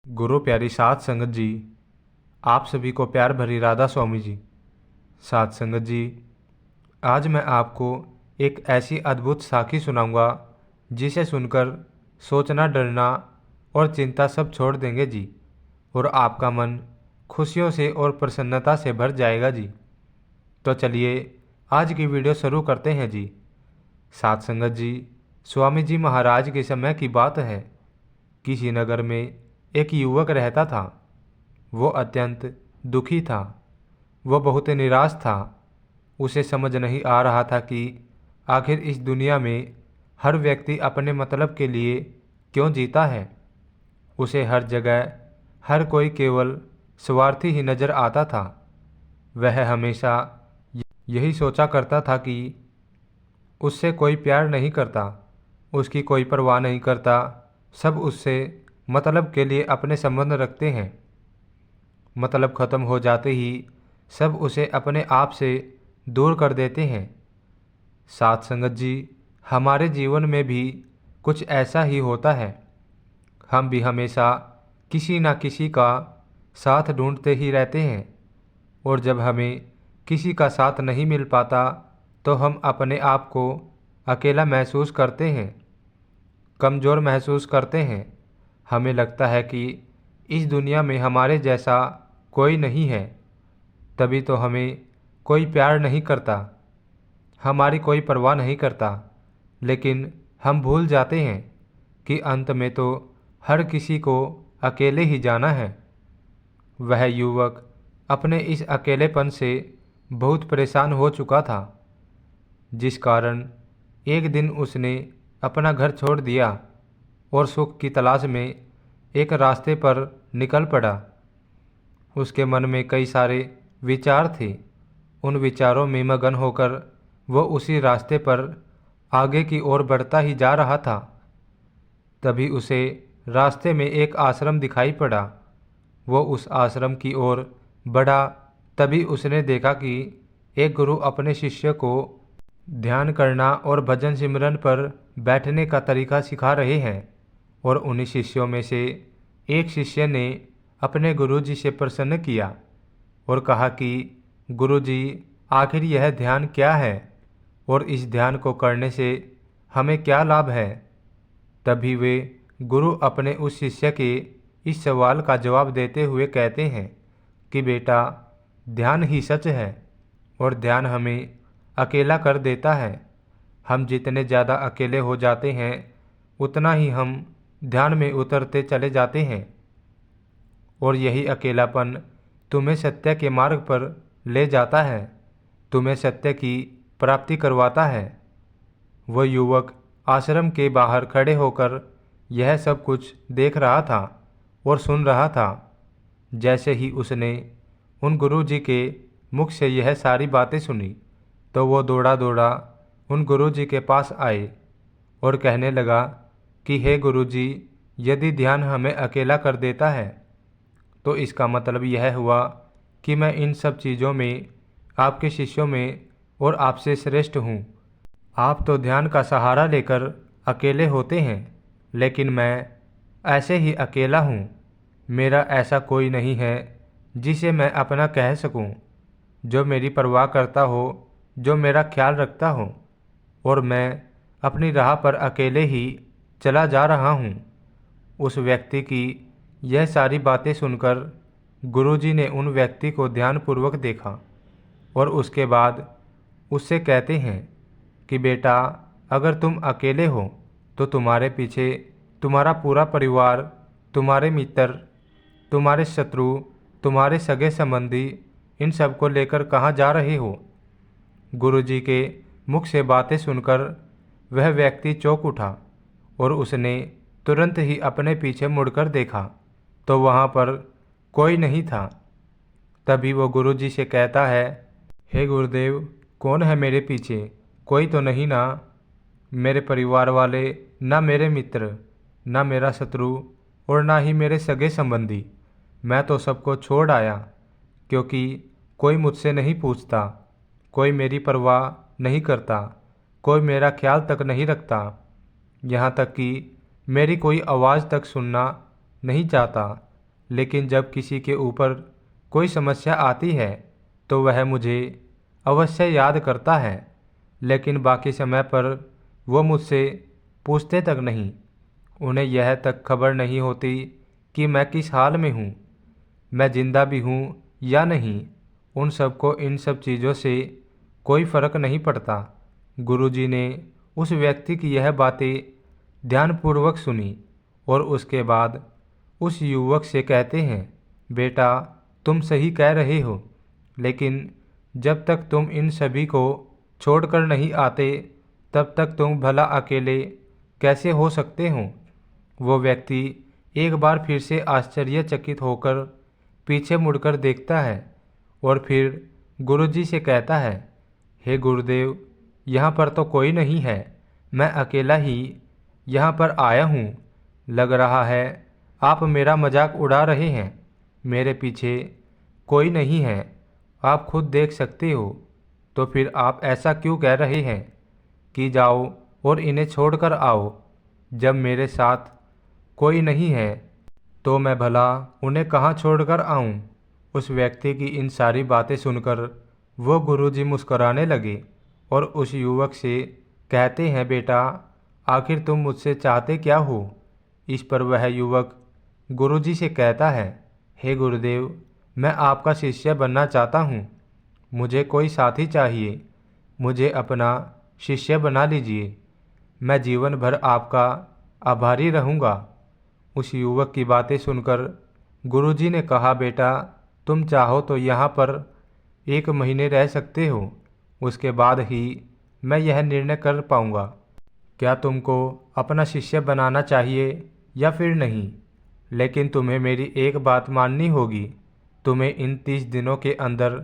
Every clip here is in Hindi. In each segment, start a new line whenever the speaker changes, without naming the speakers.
गुरु प्यारी साध संगत जी, आप सभी को प्यार भरी राधा स्वामी जी। साध संगत जी, आज मैं आपको एक ऐसी अद्भुत साखी सुनाऊंगा जिसे सुनकर सोचना, डरना और चिंता सब छोड़ देंगे जी, और आपका मन खुशियों से और प्रसन्नता से भर जाएगा जी। तो चलिए आज की वीडियो शुरू करते हैं जी। साध संगत जी, स्वामी जी महाराज के समय की बात है। किसी नगर में एक युवक रहता था। वो अत्यंत दुखी था। वो बहुत निराश था। उसे समझ नहीं आ रहा था कि आखिर इस दुनिया में हर व्यक्ति अपने मतलब के लिए क्यों जीता है। उसे हर जगह हर कोई केवल स्वार्थी ही नजर आता था। वह हमेशा यही सोचा करता था कि उससे कोई प्यार नहीं करता, उसकी कोई परवाह नहीं करता। सब उससे मतलब के लिए अपने संबंध रखते हैं। मतलब खत्म हो जाते ही सब उसे अपने आप से दूर कर देते हैं। साथ संगत जी, हमारे जीवन में भी कुछ ऐसा ही होता है। हम भी हमेशा किसी न किसी का साथ ढूंढते ही रहते हैं, और जब हमें किसी का साथ नहीं मिल पाता तो हम अपने आप को अकेला महसूस करते हैं, कमज़ोर महसूस करते हैं। हमें लगता है कि इस दुनिया में हमारे जैसा कोई नहीं है। तभी तो हमें कोई प्यार नहीं करता, हमारी कोई परवाह नहीं करता। लेकिन हम भूल जाते हैं कि अंत में तो हर किसी को अकेले ही जाना है। वह युवक अपने इस अकेलेपन से बहुत परेशान हो चुका था, जिस कारण एक दिन उसने अपना घर छोड़ दिया और सुख की तलाश में एक रास्ते पर निकल पड़ा। उसके मन में कई सारे विचार थे। उन विचारों में मगन होकर वो उसी रास्ते पर आगे की ओर बढ़ता ही जा रहा था। तभी उसे रास्ते में एक आश्रम दिखाई पड़ा। वो उस आश्रम की ओर बढ़ा। तभी उसने देखा कि एक गुरु अपने शिष्य को ध्यान करना और भजन सिमरन पर बैठने का तरीका सिखा रहे हैं। और उन्हीं शिष्यों में से एक शिष्य ने अपने गुरुजी से प्रश्न किया और कहा कि गुरुजी, आखिर यह ध्यान क्या है और इस ध्यान को करने से हमें क्या लाभ है। तभी वे गुरु अपने उस शिष्य के इस सवाल का जवाब देते हुए कहते हैं कि बेटा, ध्यान ही सच है और ध्यान हमें अकेला कर देता है। हम जितने ज़्यादा अकेले हो जाते हैं उतना ही हम ध्यान में उतरते चले जाते हैं, और यही अकेलापन तुम्हें सत्य के मार्ग पर ले जाता है, तुम्हें सत्य की प्राप्ति करवाता है। वह युवक आश्रम के बाहर खड़े होकर यह सब कुछ देख रहा था और सुन रहा था। जैसे ही उसने उन गुरुजी के मुख से यह सारी बातें सुनी तो वो दौड़ा दौड़ा उन गुरुजी के पास आए और कहने लगा कि हे गुरुजी, यदि ध्यान हमें अकेला कर देता है तो इसका मतलब यह हुआ कि मैं इन सब चीज़ों में आपके शिष्यों में और आपसे श्रेष्ठ हूँ। आप तो ध्यान का सहारा लेकर अकेले होते हैं, लेकिन मैं ऐसे ही अकेला हूँ। मेरा ऐसा कोई नहीं है जिसे मैं अपना कह सकूँ, जो मेरी परवाह करता हो, जो मेरा ख्याल रखता हो, और मैं अपनी राह पर अकेले ही चला जा रहा हूँ। उस व्यक्ति की यह सारी बातें सुनकर गुरुजी ने उन व्यक्ति को ध्यानपूर्वक देखा और उसके बाद उससे कहते हैं कि बेटा, अगर तुम अकेले हो तो तुम्हारे पीछे तुम्हारा पूरा परिवार, तुम्हारे मित्र, तुम्हारे शत्रु, तुम्हारे सगे संबंधी, इन सब को लेकर कहाँ जा रहे हो। गुरुजी के मुख से बातें सुनकर वह व्यक्ति चौंक उठा और उसने तुरंत ही अपने पीछे मुड़कर देखा तो वहाँ पर कोई नहीं था। तभी वो गुरुजी से कहता है, हे गुरुदेव, कौन है मेरे पीछे? कोई तो नहीं ना? मेरे परिवार वाले, ना मेरे मित्र, ना मेरा शत्रु, और ना ही मेरे सगे संबंधी। मैं तो सबको छोड़ आया, क्योंकि कोई मुझसे नहीं पूछता, कोई मेरी परवाह नहीं करता, कोई मेरा ख्याल तक नहीं रखता, यहाँ तक कि मेरी कोई आवाज़ तक सुनना नहीं चाहता। लेकिन जब किसी के ऊपर कोई समस्या आती है तो वह मुझे अवश्य याद करता है, लेकिन बाकी समय पर वो मुझसे पूछते तक नहीं। उन्हें यह तक खबर नहीं होती कि मैं किस हाल में हूँ, मैं जिंदा भी हूँ या नहीं। उन सबको इन सब चीज़ों से कोई फर्क नहीं पड़ता। गुरुजी ने उस व्यक्ति की यह बातें ध्यानपूर्वक सुनी और उसके बाद उस युवक से कहते हैं, बेटा, तुम सही कह रहे हो, लेकिन जब तक तुम इन सभी को छोड़कर नहीं आते तब तक तुम भला अकेले कैसे हो सकते हो। वो व्यक्ति एक बार फिर से आश्चर्यचकित होकर पीछे मुड़कर देखता है और फिर गुरुजी से कहता है, हे गुरुदेव, यहाँ पर तो कोई नहीं है, मैं अकेला ही यहाँ पर आया हूँ। लग रहा है आप मेरा मजाक उड़ा रहे हैं। मेरे पीछे कोई नहीं है, आप खुद देख सकते हो। तो फिर आप ऐसा क्यों कह रहे हैं कि जाओ और इन्हें छोड़कर आओ। जब मेरे साथ कोई नहीं है तो मैं भला उन्हें कहाँ छोड़कर आऊँ। उस व्यक्ति की इन सारी बातें सुनकर वो गुरुजी मुस्कुराने लगे और उस युवक से कहते हैं, बेटा, आखिर तुम मुझसे चाहते क्या हो। इस पर वह युवक गुरुजी से कहता है, हे गुरुदेव, मैं आपका शिष्य बनना चाहता हूँ। मुझे कोई साथी चाहिए, मुझे अपना शिष्य बना लीजिए। मैं जीवन भर आपका आभारी रहूँगा। उस युवक की बातें सुनकर गुरुजी ने कहा, बेटा, तुम चाहो तो यहाँ पर 1 महीने रह सकते हो, उसके बाद ही मैं यह निर्णय कर पाऊँगा क्या तुमको अपना शिष्य बनाना चाहिए या फिर नहीं। लेकिन तुम्हें मेरी एक बात माननी होगी, तुम्हें इन 30 दिनों के अंदर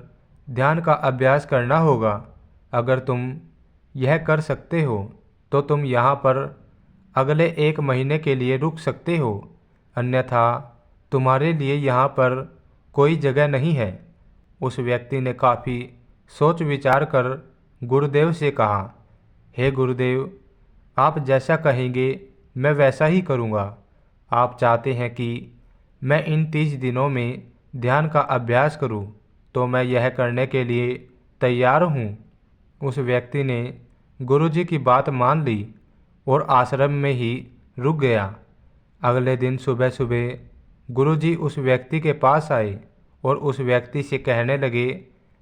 ध्यान का अभ्यास करना होगा। अगर तुम यह कर सकते हो तो तुम यहाँ पर अगले 1 महीने के लिए रुक सकते हो, अन्यथा तुम्हारे लिए यहाँ पर कोई जगह नहीं है। उस व्यक्ति ने काफ़ी सोच विचार कर गुरुदेव से कहा, हे गुरुदेव, आप जैसा कहेंगे मैं वैसा ही करूँगा। आप चाहते हैं कि मैं इन 30 दिनों में ध्यान का अभ्यास करूँ, तो मैं यह करने के लिए तैयार हूँ। उस व्यक्ति ने गुरुजी की बात मान ली और आश्रम में ही रुक गया। अगले दिन सुबह सुबह गुरुजी उस व्यक्ति के पास आए और उस व्यक्ति से कहने लगे,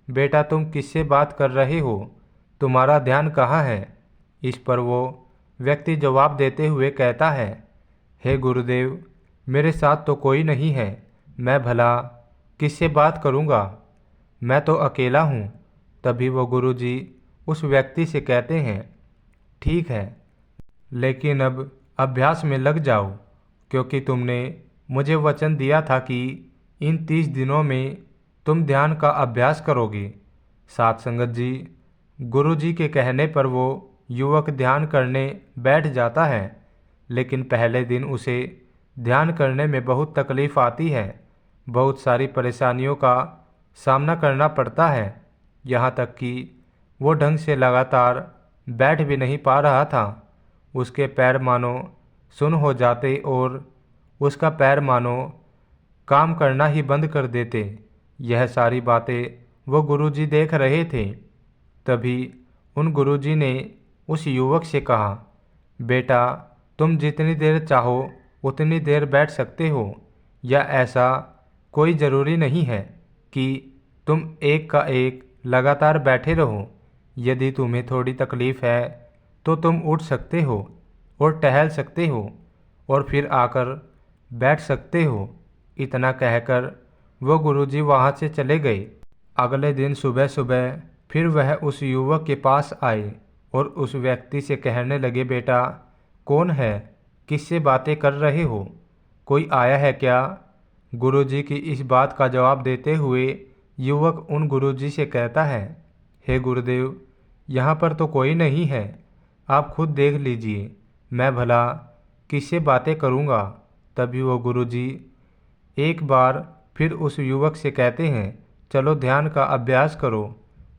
बेटा, तुम किससे बात कर रहे हो, तुम्हारा ध्यान कहाँ है। इस पर वो व्यक्ति जवाब देते हुए कहता है, हे गुरुदेव, मेरे साथ तो कोई नहीं है, मैं भला किससे बात करूँगा, मैं तो अकेला हूँ। तभी वो गुरुजी उस व्यक्ति से कहते हैं, ठीक है, लेकिन अब अभ्यास में लग जाओ, क्योंकि तुमने मुझे वचन दिया था कि इन 30 दिनों में तुम ध्यान का अभ्यास करोगे। साथ संगत जी, गुरुजी के कहने पर वो युवक ध्यान करने बैठ जाता है, लेकिन पहले दिन उसे ध्यान करने में बहुत तकलीफ आती है। बहुत सारी परेशानियों का सामना करना पड़ता है, यहाँ तक कि वो ढंग से लगातार बैठ भी नहीं पा रहा था। उसके पैर मानो सुन्न हो जाते और उसका पैर मानो काम करना ही बंद कर देते। यह सारी बातें वो गुरुजी देख रहे थे। तभी उन गुरुजी ने उस युवक से कहा, बेटा, तुम जितनी देर चाहो उतनी देर बैठ सकते हो, या ऐसा कोई ज़रूरी नहीं है कि तुम एक का एक लगातार बैठे रहो। यदि तुम्हें थोड़ी तकलीफ़ है तो तुम उठ सकते हो और टहल सकते हो और फिर आकर बैठ सकते हो। इतना कहकर वो गुरुजी वहाँ से चले गए। अगले दिन सुबह सुबह फिर वह उस युवक के पास आए और उस व्यक्ति से कहने लगे, बेटा, कौन है, किससे बातें कर रहे हो, कोई आया है क्या। गुरुजी की इस बात का जवाब देते हुए युवक उन गुरुजी से कहता है, हे गुरुदेव, यहाँ पर तो कोई नहीं है, आप खुद देख लीजिए, मैं भला किससे बातें करूँगा। तभी वो गुरुजी एक बार फिर उस युवक से कहते हैं, चलो ध्यान का अभ्यास करो।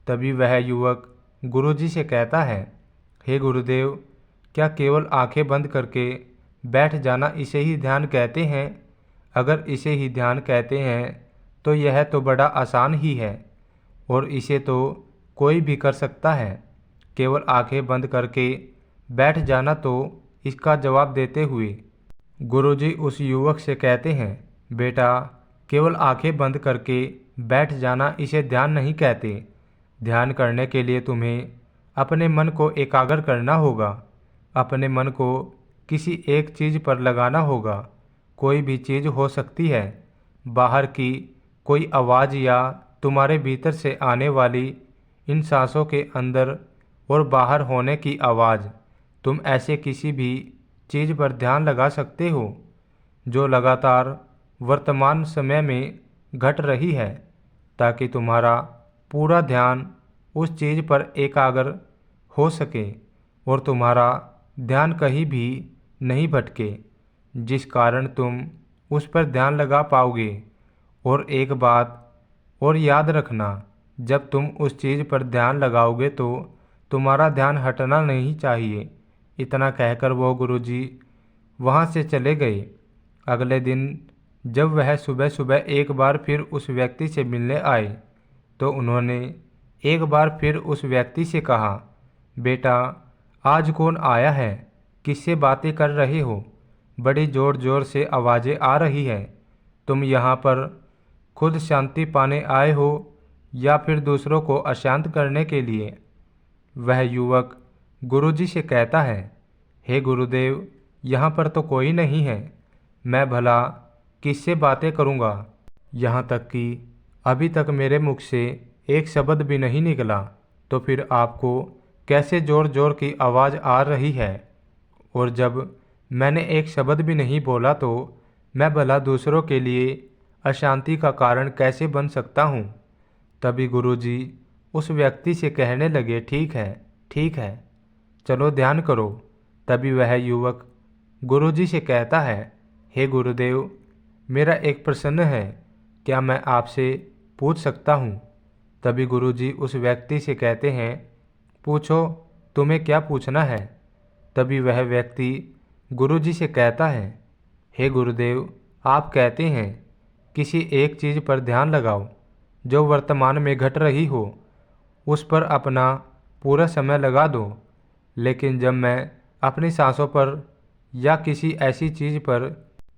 तभी वह युवक गुरुजी से कहता है, हे गुरुदेव, क्या केवल आंखें बंद करके बैठ जाना इसे ही ध्यान कहते हैं। अगर इसे ही ध्यान कहते हैं तो यह तो बड़ा आसान ही है और इसे तो कोई भी कर सकता है। केवल आंखें बंद करके बैठ जाना। तो इसका जवाब देते हुए गुरुजी उस युवक से कहते हैं, बेटा, केवल आंखें बंद करके बैठ जाना इसे ध्यान नहीं कहते। ध्यान करने के लिए तुम्हें अपने मन को एकाग्र करना होगा। अपने मन को किसी एक चीज़ पर लगाना होगा। कोई भी चीज़ हो सकती है, बाहर की कोई आवाज़ या तुम्हारे भीतर से आने वाली इन सांसों के अंदर और बाहर होने की आवाज़। तुम ऐसे किसी भी चीज़ पर ध्यान लगा सकते हो जो लगातार वर्तमान समय में घट रही है, ताकि तुम्हारा पूरा ध्यान उस चीज़ पर एकाग्र हो सके और तुम्हारा ध्यान कहीं भी नहीं भटके, जिस कारण तुम उस पर ध्यान लगा पाओगे। और एक बात और याद रखना, जब तुम उस चीज़ पर ध्यान लगाओगे तो तुम्हारा ध्यान हटना नहीं चाहिए। इतना कहकर वो गुरुजी वहाँ से चले गए। अगले दिन जब वह सुबह सुबह एक बार फिर उस व्यक्ति से मिलने आए तो उन्होंने एक बार फिर उस व्यक्ति से कहा, बेटा, आज कौन आया है? किससे बातें कर रहे हो? बड़ी ज़ोर ज़ोर से आवाज़ें आ रही है। तुम यहाँ पर खुद शांति पाने आए हो या फिर दूसरों को अशांत करने के लिए? वह युवक गुरुजी से कहता है, हे गुरुदेव, यहाँ पर तो कोई नहीं है। मैं भला किससे बातें करूँगा? यहाँ तक कि अभी तक मेरे मुख से एक शब्द भी नहीं निकला, तो फिर आपको कैसे ज़ोर ज़ोर की आवाज़ आ रही है? और जब मैंने एक शब्द भी नहीं बोला तो मैं भला दूसरों के लिए अशांति का कारण कैसे बन सकता हूँ? तभी गुरुजी उस व्यक्ति से कहने लगे, ठीक है, चलो ध्यान करो। तभी वह युवक गुरुजी से कहता है, हे गुरुदेव, मेरा एक प्रश्न है, क्या मैं आपसे पूछ सकता हूँ? तभी गुरुजी उस व्यक्ति से कहते हैं, पूछो, तुम्हें क्या पूछना है? तभी वह व्यक्ति गुरुजी से कहता है, हे गुरुदेव, आप कहते हैं किसी एक चीज़ पर ध्यान लगाओ जो वर्तमान में घट रही हो, उस पर अपना पूरा समय लगा दो। लेकिन जब मैं अपनी सांसों पर या किसी ऐसी चीज़ पर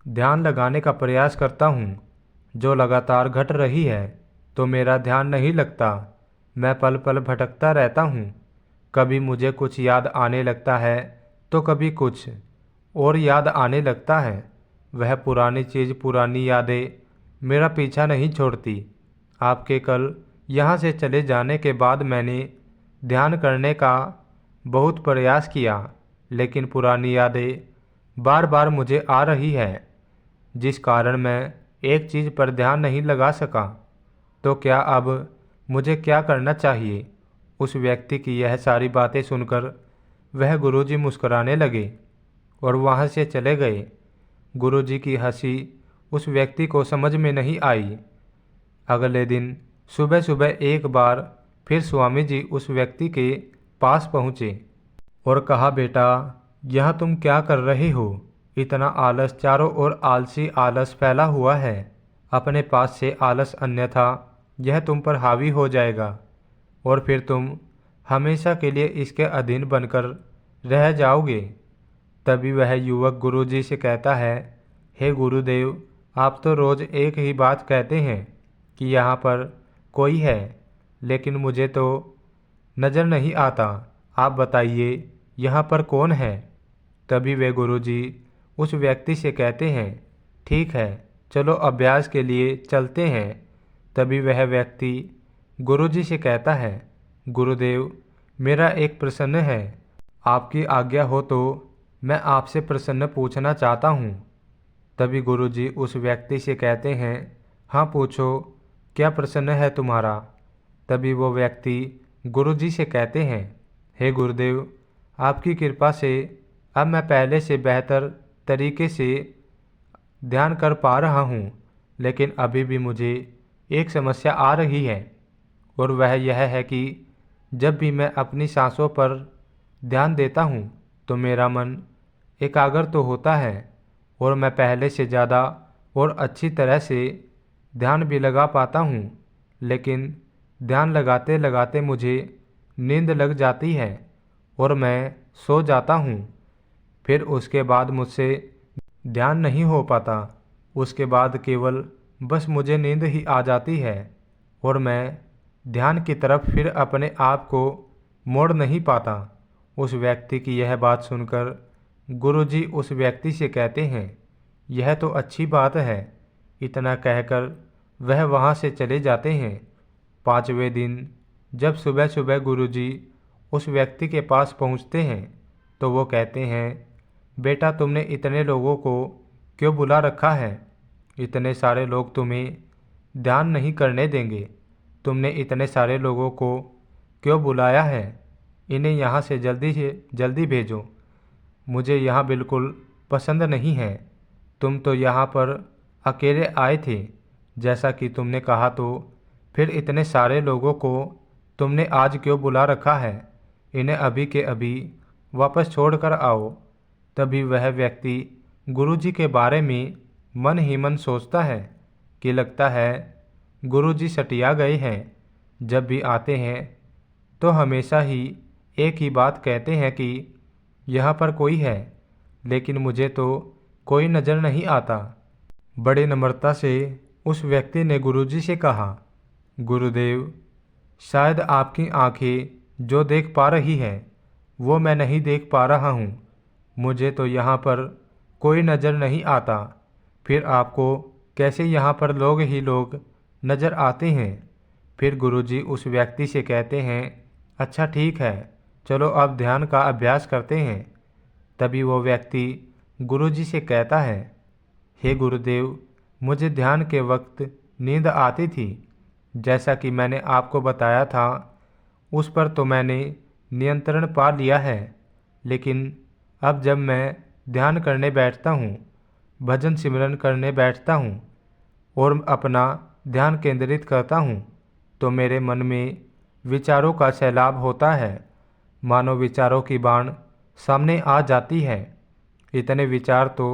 ध्यान लगाने का प्रयास करता हूँ जो लगातार घट रही है, तो मेरा ध्यान नहीं लगता। मैं पल पल भटकता रहता हूँ। कभी मुझे कुछ याद आने लगता है तो कभी कुछ और याद आने लगता है। वह पुरानी चीज़, पुरानी यादें मेरा पीछा नहीं छोड़ती। आपके कल यहाँ से चले जाने के बाद मैंने ध्यान करने का बहुत प्रयास किया, लेकिन पुरानी यादें बार बार मुझे आ रही है, जिस कारण मैं एक चीज़ पर ध्यान नहीं लगा सका। तो क्या अब मुझे क्या करना चाहिए? उस व्यक्ति की यह सारी बातें सुनकर वह गुरुजी मुस्कुराने लगे और वहाँ से चले गए। गुरुजी की हंसी उस व्यक्ति को समझ में नहीं आई। अगले दिन सुबह सुबह एक बार फिर स्वामी जी उस व्यक्ति के पास पहुँचे और कहा, बेटा, यहाँ तुम क्या कर रहे हो? इतना आलस, चारों ओर आलसी आलस फैला हुआ है। अपने पास से आलस, अन्यथा यह तुम पर हावी हो जाएगा और फिर तुम हमेशा के लिए इसके अधीन बनकर रह जाओगे। तभी वह युवक गुरुजी से कहता है, हे गुरुदेव, आप तो रोज़ एक ही बात कहते हैं कि यहाँ पर कोई है, लेकिन मुझे तो नज़र नहीं आता। आप बताइए, यहाँ पर कौन है? तभी वे गुरुजी उस व्यक्ति से कहते हैं, ठीक है, चलो अभ्यास के लिए चलते हैं। तभी वह व्यक्ति गुरुजी से कहता है, गुरुदेव, मेरा एक प्रश्न है। आपकी आज्ञा हो तो मैं आपसे प्रश्न पूछना चाहता हूँ। तभी गुरुजी उस व्यक्ति से कहते हैं, हाँ पूछो, क्या प्रश्न है तुम्हारा? तभी वो व्यक्ति गुरुजी से कहते हैं, हे गुरुदेव, आपकी कृपा से अब मैं पहले से बेहतर तरीके से ध्यान कर पा रहा हूँ, लेकिन अभी भी मुझे एक समस्या आ रही है और वह यह है कि जब भी मैं अपनी सांसों पर ध्यान देता हूँ तो मेरा मन एकाग्र तो होता है और मैं पहले से ज़्यादा और अच्छी तरह से ध्यान भी लगा पाता हूँ, लेकिन ध्यान लगाते लगाते मुझे नींद लग जाती है और मैं सो जाता हूँ। फिर उसके बाद मुझसे ध्यान नहीं हो पाता। उसके बाद केवल बस मुझे नींद ही आ जाती है और मैं ध्यान की तरफ फिर अपने आप को मोड़ नहीं पाता। उस व्यक्ति की यह बात सुनकर गुरुजी उस व्यक्ति से कहते हैं, यह तो अच्छी बात है। इतना कहकर वह वहाँ से चले जाते हैं। 5वें दिन जब सुबह सुबह गुरुजी उस व्यक्ति के पास पहुँचते हैं तो वो कहते हैं, बेटा तुमने इतने लोगों को क्यों बुला रखा है? इतने सारे लोग तुम्हें ध्यान नहीं करने देंगे। तुमने इतने सारे लोगों को क्यों बुलाया है? इन्हें यहाँ से जल्दी भेजो। मुझे यहाँ बिल्कुल पसंद नहीं है। तुम तो यहाँ पर अकेले आए थे जैसा कि तुमने कहा, तो फिर इतने सारे लोगों को तुमने आज क्यों बुला रखा है? इन्हें अभी के अभी वापस छोड़ कर आओ। तभी वह व्यक्ति गुरुजी के बारे में मन ही मन सोचता है कि लगता है गुरुजी सटिया गए हैं। जब भी आते हैं तो हमेशा ही एक ही बात कहते हैं कि यहाँ पर कोई है, लेकिन मुझे तो कोई नज़र नहीं आता। बड़ी नम्रता से उस व्यक्ति ने गुरुजी से कहा, गुरुदेव, शायद आपकी आंखें जो देख पा रही है वो मैं नहीं देख पा रहा हूँ। मुझे तो यहाँ पर कोई नज़र नहीं आता। फिर आपको कैसे यहाँ पर लोग ही लोग नज़र आते हैं? फिर गुरुजी उस व्यक्ति से कहते हैं, अच्छा ठीक है, चलो अब ध्यान का अभ्यास करते हैं। तभी वो व्यक्ति गुरुजी से कहता है, हे गुरुदेव, मुझे ध्यान के वक्त नींद आती थी। जैसा कि मैंने आपको बताया था उस पर तो मैंने नियंत्रण पा लिया है, लेकिन अब जब मैं ध्यान करने बैठता हूँ, भजन सिमरन करने बैठता हूँ और अपना ध्यान केंद्रित करता हूँ, तो मेरे मन में विचारों का सैलाब होता है। मानो विचारों की बाण सामने आ जाती है। इतने विचार तो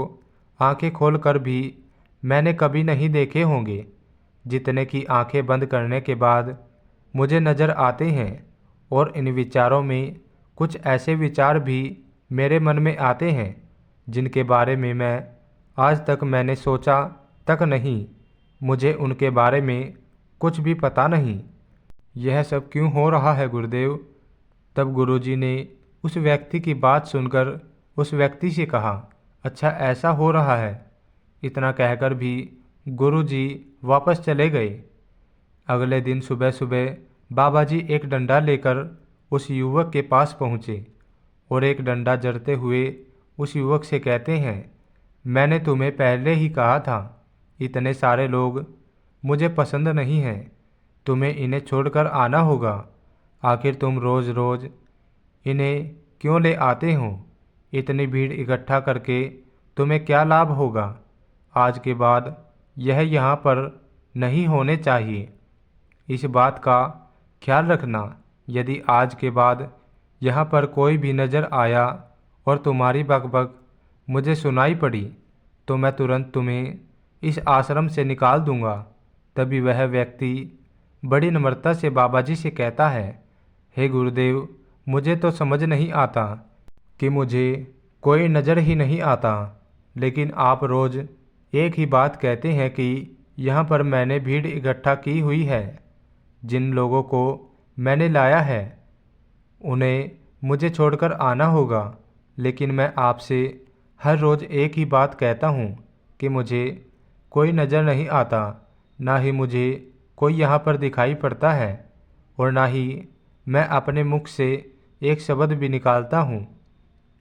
आंखें खोलकर भी मैंने कभी नहीं देखे होंगे, जितने की आंखें बंद करने के बाद मुझे नज़र आते हैं। और इन विचारों में कुछ ऐसे विचार भी मेरे मन में आते हैं जिनके बारे में मैं आज तक मैंने सोचा तक नहीं। मुझे उनके बारे में कुछ भी पता नहीं। यह सब क्यों हो रहा है गुरुदेव? तब गुरुजी ने उस व्यक्ति की बात सुनकर उस व्यक्ति से कहा, अच्छा ऐसा हो रहा है। इतना कहकर भी गुरुजी वापस चले गए। अगले दिन सुबह सुबह बाबा जी एक डंडा लेकर उस युवक के पास पहुँचे और एक डंडा जड़ते हुए उस युवक से कहते हैं, मैंने तुम्हें पहले ही कहा था, इतने सारे लोग मुझे पसंद नहीं हैं। तुम्हें इन्हें छोड़कर आना होगा। आखिर तुम रोज़ रोज़ इन्हें क्यों ले आते हो? इतनी भीड़ इकट्ठा करके तुम्हें क्या लाभ होगा? आज के बाद यह यहाँ पर नहीं होने चाहिए। इस बात का ख्याल रखना। यदि आज के बाद यहाँ पर कोई भी नज़र आया और तुम्हारी बकबक मुझे सुनाई पड़ी तो मैं तुरंत तुम्हें इस आश्रम से निकाल दूंगा। तभी वह व्यक्ति बड़ी नम्रता से बाबा जी से कहता है, हे गुरुदेव, मुझे तो समझ नहीं आता कि मुझे कोई नज़र ही नहीं आता, लेकिन आप रोज़ एक ही बात कहते हैं कि यहाँ पर मैंने भीड़ इकट्ठा की हुई है। जिन लोगों को मैंने लाया है उन्हें मुझे छोड़कर आना होगा, लेकिन मैं आपसे हर रोज़ एक ही बात कहता हूँ कि मुझे कोई नज़र नहीं आता, ना ही मुझे कोई यहाँ पर दिखाई पड़ता है और ना ही मैं अपने मुख से एक शब्द भी निकालता हूँ।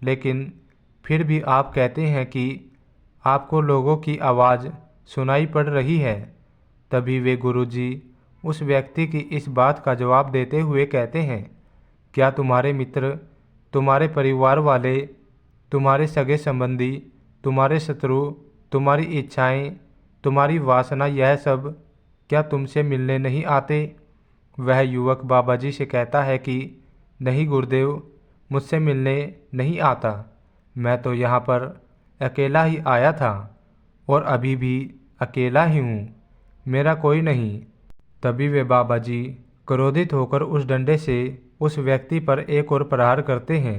लेकिन फिर भी आप कहते हैं कि आपको लोगों की आवाज़ सुनाई पड़ रही है। तभी वे गुरुजी उस व्यक्ति की इस बात का जवाब देते हुए कहते हैं, क्या तुम्हारे मित्र, तुम्हारे परिवार वाले, तुम्हारे सगे संबंधी, तुम्हारे शत्रु, तुम्हारी इच्छाएं, तुम्हारी वासना, यह सब क्या तुमसे मिलने नहीं आते? वह युवक बाबा जी से कहता है कि नहीं गुरुदेव, मुझसे मिलने नहीं आता। मैं तो यहाँ पर अकेला ही आया था और अभी भी अकेला ही हूँ, मेरा कोई नहीं। तभी वे बाबा जी क्रोधित होकर उस डंडे से उस व्यक्ति पर एक और प्रहार करते हैं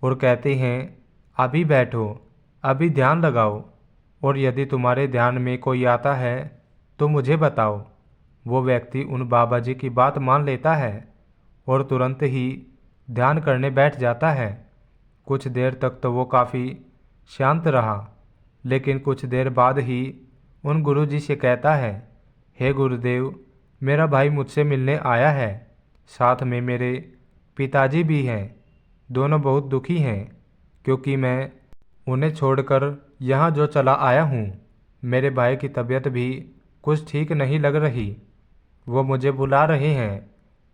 और कहते हैं, अभी बैठो, अभी ध्यान लगाओ, और यदि तुम्हारे ध्यान में कोई आता है तो मुझे बताओ। वो व्यक्ति उन बाबा जी की बात मान लेता है और तुरंत ही ध्यान करने बैठ जाता है। कुछ देर तक तो वो काफ़ी शांत रहा, लेकिन कुछ देर बाद ही उन गुरुजी से कहता है, हे गुरुदेव, मेरा भाई मुझसे मिलने आया है, साथ में मेरे पिताजी भी हैं। दोनों बहुत दुखी हैं क्योंकि मैं उन्हें छोड़कर यहाँ जो चला आया हूँ। मेरे भाई की तबीयत भी कुछ ठीक नहीं लग रही। वो मुझे बुला रहे हैं।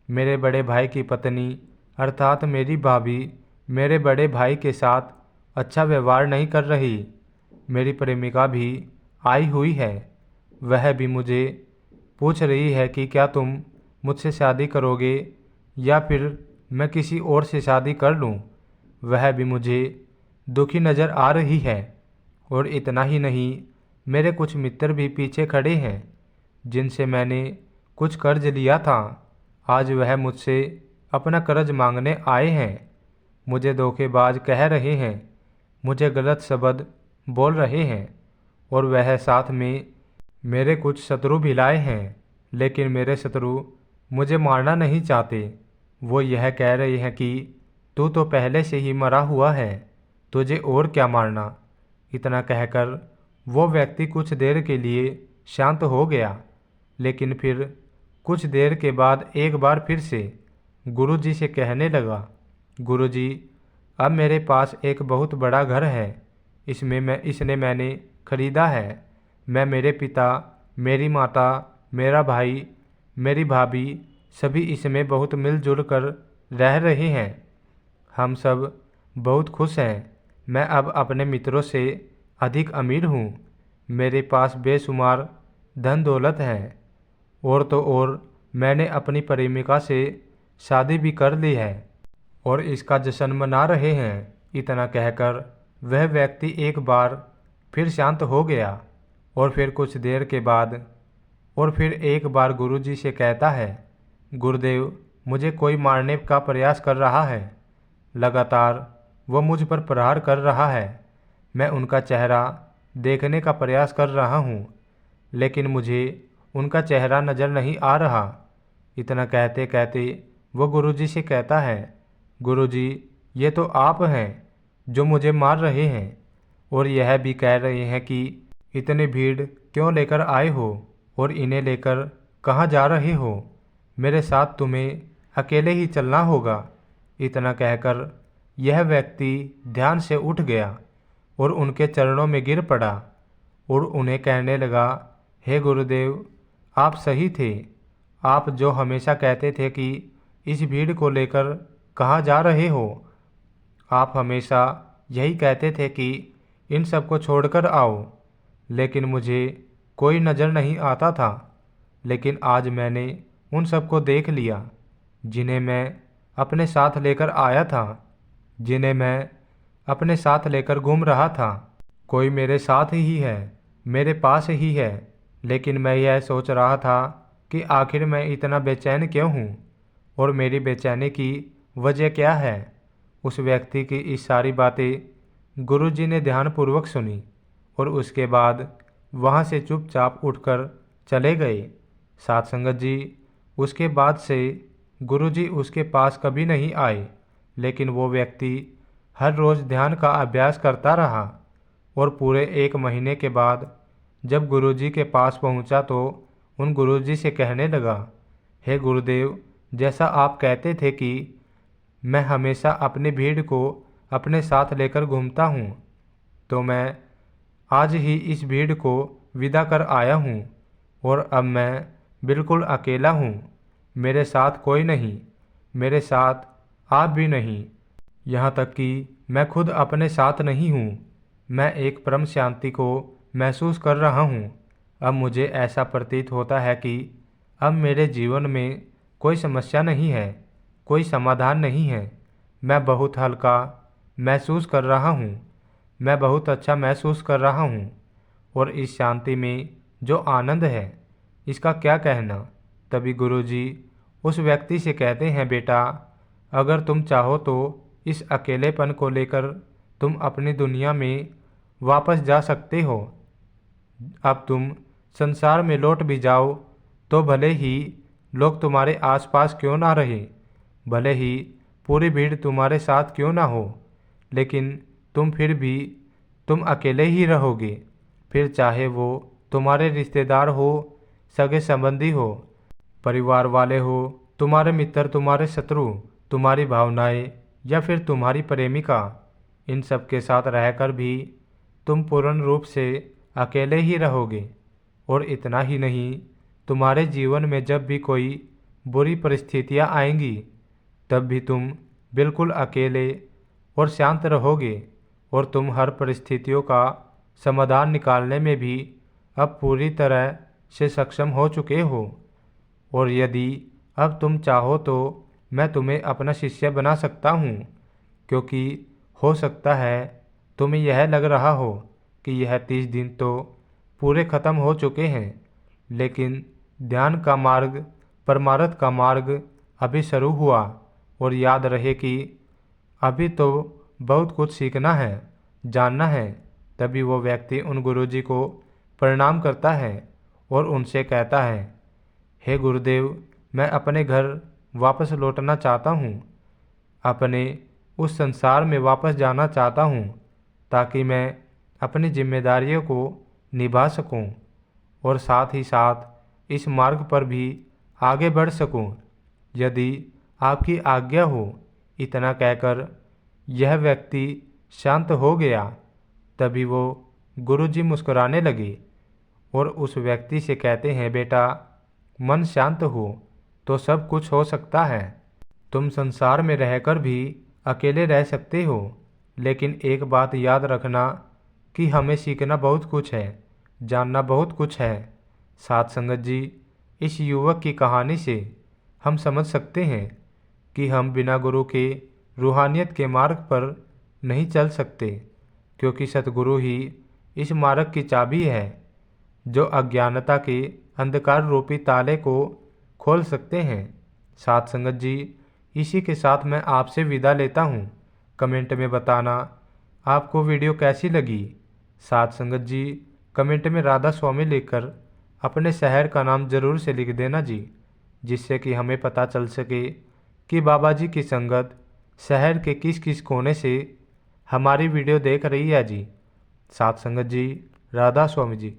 मेरे बड़े भाई की पत्नी अर्थात मेरी भाभी मेरे बड़े भाई के साथ अच्छा व्यवहार नहीं कर रही। मेरी प्रेमिका भी आई हुई है। वह भी मुझे पूछ रही है कि क्या तुम मुझसे शादी करोगे या फिर मैं किसी और से शादी कर लूं। वह भी मुझे दुखी नज़र आ रही है। और इतना ही नहीं, मेरे कुछ मित्र भी पीछे खड़े हैं जिनसे मैंने कुछ कर्ज लिया था। आज वह मुझसे अपना कर्ज मांगने आए हैं। मुझे धोखेबाज कह रहे हैं, मुझे गलत शब्द बोल रहे हैं, और वह साथ में मेरे कुछ शत्रु भी लाए हैं। लेकिन मेरे शत्रु मुझे मारना नहीं चाहते। वो यह कह रहे हैं कि तू तो पहले से ही मरा हुआ है, तुझे और क्या मारना। इतना कहकर वो व्यक्ति कुछ देर के लिए शांत हो गया, लेकिन फिर कुछ देर के बाद एक बार फिर से गुरुजी से कहने लगा, गुरुजी, अब मेरे पास एक बहुत बड़ा घर है। इसने मैंने खरीदा है। मैं, मेरे पिता, मेरी माता, मेरा भाई, मेरी भाभी सभी इसमें बहुत मिलजुल कर रह रहे हैं। हम सब बहुत खुश हैं। मैं अब अपने मित्रों से अधिक अमीर हूँ। मेरे पास बेशुमार धन दौलत है। और तो और मैंने अपनी प्रेमिका से शादी भी कर ली है और इसका जश्न मना रहे हैं। इतना कहकर वह व्यक्ति एक बार फिर शांत हो गया और फिर कुछ देर के बाद और फिर एक बार गुरुजी से कहता है, गुरुदेव, मुझे कोई मारने का प्रयास कर रहा है। लगातार वो मुझ पर प्रहार कर रहा है। मैं उनका चेहरा देखने का प्रयास कर रहा हूँ, लेकिन मुझे उनका चेहरा नज़र नहीं आ रहा। इतना कहते कहते वो गुरुजी से कहता है, गुरुजी, ये तो आप हैं जो मुझे मार रहे हैं, और यह भी कह रहे हैं कि इतनी भीड़ क्यों लेकर आए हो और इन्हें लेकर कहाँ जा रहे हो। मेरे साथ तुम्हें अकेले ही चलना होगा। इतना कहकर यह व्यक्ति ध्यान से उठ गया और उनके चरणों में गिर पड़ा और उन्हें कहने लगा, हे गुरुदेव, आप सही थे। आप जो हमेशा कहते थे कि इस भीड़ को लेकर कहाँ जा रहे हो। आप हमेशा यही कहते थे कि इन सबको छोड़कर आओ, लेकिन मुझे कोई नज़र नहीं आता था। लेकिन आज मैंने उन सबको देख लिया जिन्हें मैं अपने साथ लेकर आया था, जिन्हें मैं अपने साथ लेकर घूम रहा था। कोई मेरे साथ ही है, मेरे पास ही है, लेकिन मैं यह सोच रहा था कि आखिर मैं इतना बेचैन क्यों हूँ और मेरी बेचैनी की वजह क्या है। उस व्यक्ति की इस सारी बातें गुरुजी ने ध्यानपूर्वक सुनी और उसके बाद वहाँ से चुपचाप उठकर चले गए। साथ संगत जी, उसके बाद से गुरुजी उसके पास कभी नहीं आए, लेकिन वो व्यक्ति हर रोज़ ध्यान का अभ्यास करता रहा और पूरे 1 महीने के बाद जब गुरुजी के पास पहुंचा तो उन गुरुजी से कहने लगा, हे गुरुदेव, जैसा आप कहते थे कि मैं हमेशा अपनी भीड़ को अपने साथ लेकर घूमता हूँ, तो मैं आज ही इस भीड़ को विदा कर आया हूँ और अब मैं बिल्कुल अकेला हूँ। मेरे साथ कोई नहीं, मेरे साथ आप भी नहीं, यहाँ तक कि मैं खुद अपने साथ नहीं हूँ। मैं एक परम शांति को महसूस कर रहा हूँ। अब मुझे ऐसा प्रतीत होता है कि अब मेरे जीवन में कोई समस्या नहीं है, कोई समाधान नहीं है। मैं बहुत हल्का महसूस कर रहा हूँ, मैं बहुत अच्छा महसूस कर रहा हूँ और इस शांति में जो आनंद है, इसका क्या कहना। तभी गुरुजी उस व्यक्ति से कहते हैं, बेटा अगर तुम चाहो तो इस अकेलेपन को लेकर तुम अपनी दुनिया में वापस जा सकते हो। अब तुम संसार में लौट भी जाओ तो भले ही लोग तुम्हारे आसपास क्यों ना रहे, भले ही पूरी भीड़ तुम्हारे साथ क्यों ना हो, लेकिन तुम अकेले ही रहोगे। फिर चाहे वो तुम्हारे रिश्तेदार हो, सगे संबंधी हो, परिवार वाले हो, तुम्हारे मित्र, तुम्हारे शत्रु, तुम्हारी भावनाएं या फिर तुम्हारी प्रेमिका, इन सब के साथ रहकर भी तुम पूर्ण रूप से अकेले ही रहोगे। और इतना ही नहीं, तुम्हारे जीवन में जब भी कोई बुरी परिस्थितियां आएंगी तब भी तुम बिल्कुल अकेले और शांत रहोगे और तुम हर परिस्थितियों का समाधान निकालने में भी अब पूरी तरह से सक्षम हो चुके हो। और यदि अब तुम चाहो तो मैं तुम्हें अपना शिष्य बना सकता हूँ, क्योंकि हो सकता है तुम्हें यह लग रहा हो कि यह 30 दिन तो पूरे खत्म हो चुके हैं, लेकिन ध्यान का मार्ग, परमार्थ का मार्ग अभी शुरू हुआ। और याद रहे कि अभी तो बहुत कुछ सीखना है, जानना है। तभी वो व्यक्ति उन गुरुजी को प्रणाम करता है और उनसे कहता है, हे गुरुदेव, मैं अपने घर वापस लौटना चाहता हूँ, अपने उस संसार में वापस जाना चाहता हूँ, ताकि मैं अपनी जिम्मेदारियों को निभा सकूँ और साथ ही साथ इस मार्ग पर भी आगे बढ़ सकूँ, यदि आपकी आज्ञा हो। इतना कहकर यह व्यक्ति शांत हो गया। तभी वो गुरुजी मुस्कुराने लगे और उस व्यक्ति से कहते हैं, बेटा मन शांत हो तो सब कुछ हो सकता है। तुम संसार में रहकर भी अकेले रह सकते हो, लेकिन एक बात याद रखना कि हमें सीखना बहुत कुछ है, जानना बहुत कुछ है। साथ संगत जी, इस युवक की कहानी से हम समझ सकते हैं कि हम बिना गुरु के रूहानियत के मार्ग पर नहीं चल सकते, क्योंकि सतगुरु ही इस मार्ग की चाबी है जो अज्ञानता के अंधकार रूपी ताले को खोल सकते हैं। साथ संगत जी, इसी के साथ मैं आपसे विदा लेता हूँ। कमेंट में बताना आपको वीडियो कैसी लगी। साथ संगत जी, कमेंट में राधा स्वामी लिखकर अपने शहर का नाम ज़रूर से लिख देना जी, जिससे कि हमें पता चल सके कि बाबा जी की संगत शहर के किस किस कोने से हमारी वीडियो देख रही है जी। साथ संगत जी, राधा स्वामी जी।